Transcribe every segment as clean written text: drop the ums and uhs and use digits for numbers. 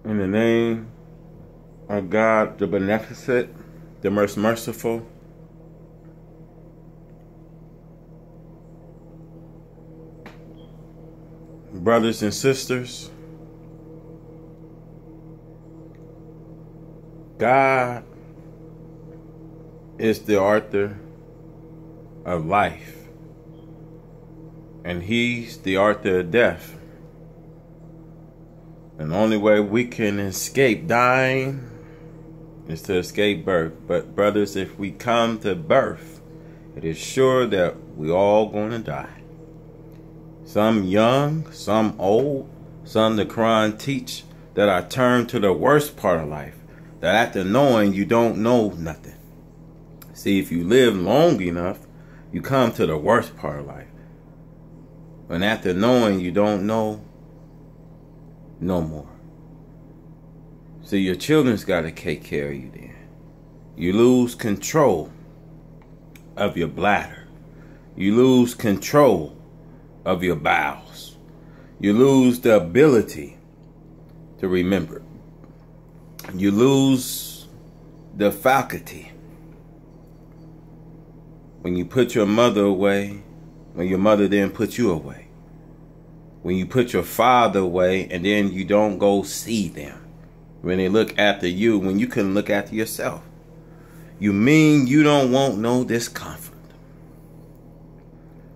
In the name of God, the beneficent, the most merciful, brothers and sisters, God is the author of life, and He's the author of death. And the only way we can escape dying is to escape birth. But brothers, if we come to birth, it is sure that we all going to die. Some young, some old, some the Quran teach that I turn to the worst part of life, that after knowing you don't know nothing. See, if you live long enough, you come to the worst part of life. When after knowing you don't know no more. So your children's got to take care of you then. You lose control of your bladder. You lose control of your bowels. You lose the ability to remember. You lose the faculty. When you put your mother away, when your mother then put you away. When you put your father away and then you don't go see them. When they look after you when you couldn't look after yourself. You mean you don't want no discomfort.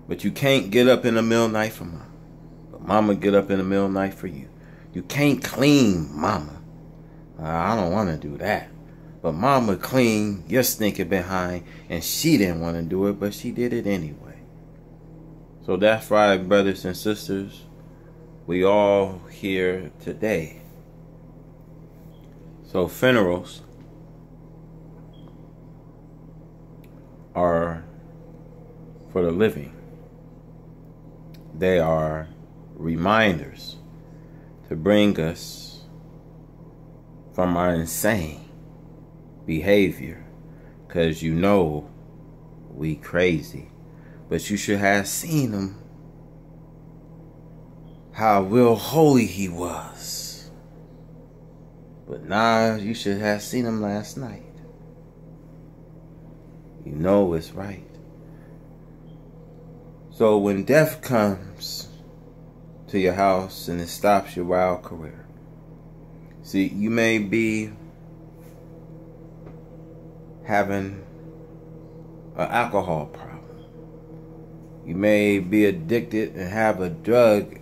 But you can't get up in the middle of the night for mama. But mama get up in the middle of the night for you. You can't clean mama. I don't want to do that. But mama cleaned your stinking behind and she didn't want to do it, but she did it anyway. So that's why, brothers and sisters, we all here today. So funerals are for the living. They are reminders to bring us from our insane behavior. Because you know we crazy. But you should have seen him. How real holy he was. But now you should have seen him last night. You know it's right. So when death comes to your house and it stops your wild career. See, you may be having an alcohol problem. You may be addicted and have a drug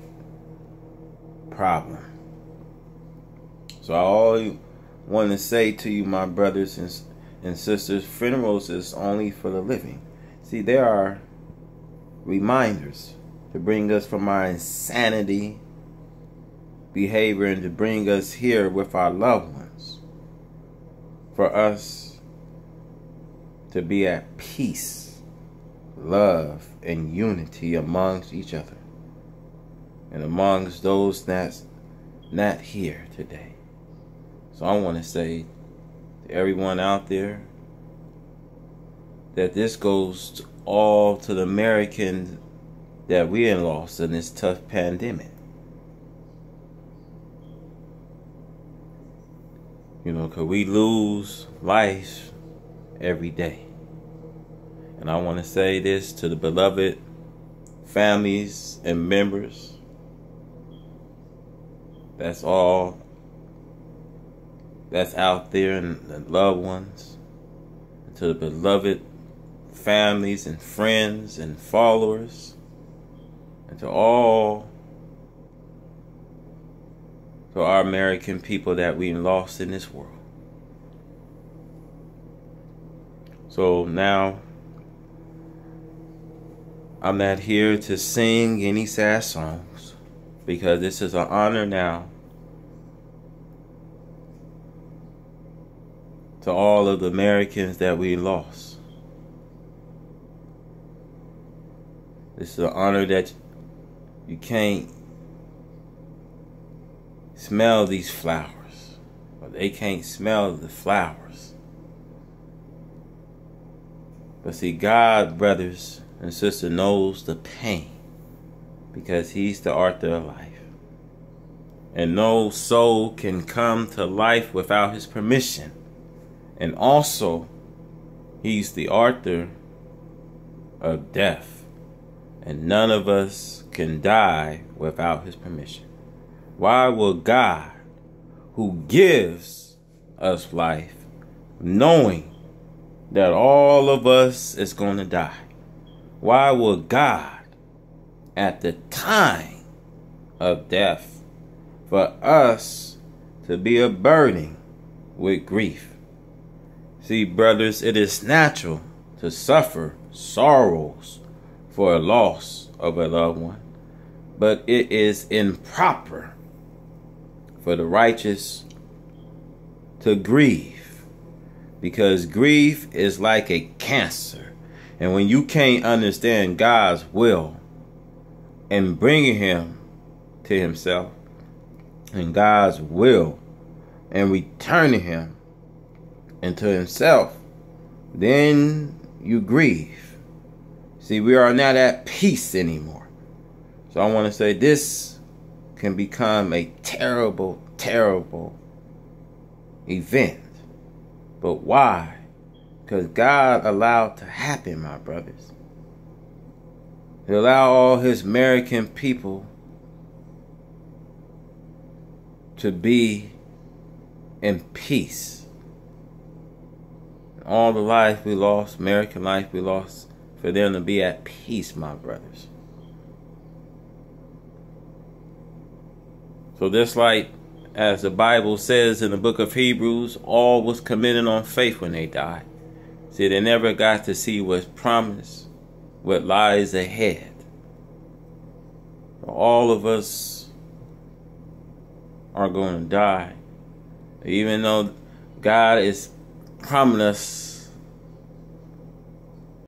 problem. So I always want to say to you, my brothers and sisters, funerals is only for the living. See, there are reminders to bring us from our insanity behavior and to bring us here with our loved ones. For us to be at peace, love, and unity amongst each other. And amongst those that's not here today. So I want to say to everyone out there that this goes all to the Americans that we have lost in this tough pandemic. You know, because we lose life every day. And I want to say this to the beloved families and members. That's all that's out there, and the loved ones. And to the beloved families and friends and followers. And to all, to our American people that we lost in this world. So now, I'm not here to sing any sad songs, because this is an honor now to all of the Americans that we lost. This is an honor that you can't smell these flowers, or they can't smell the flowers. But see, God, brothers and sisters, knows the pain, because He's the author of life. and no soul can come to life without his permission. And also, he's the author of death, and none of us can die without his permission. Why will God, who gives us life, knowing that all of us is going to die, why will God, at the time of death, for us to be a burden with grief? See, brothers, it is natural to suffer sorrows for a loss of a loved one, but it is improper for the righteous to grieve, because grief is like a cancer. And when you can't understand God's will and bringing him to himself, and God's will and returning him into himself, then you grieve. See, we are not at peace anymore. So I want to say this can become a terrible, terrible event. But why? Because God allowed to happen, my brothers. He allowed all his American people to be in peace. All the life we lost, American life we lost, for them to be at peace, my brothers. So just like as the Bible says in the book of Hebrews, all was committed on faith when they died. See, they never got to see what's promised, what lies ahead. All of us are going to die. Even though God is promising us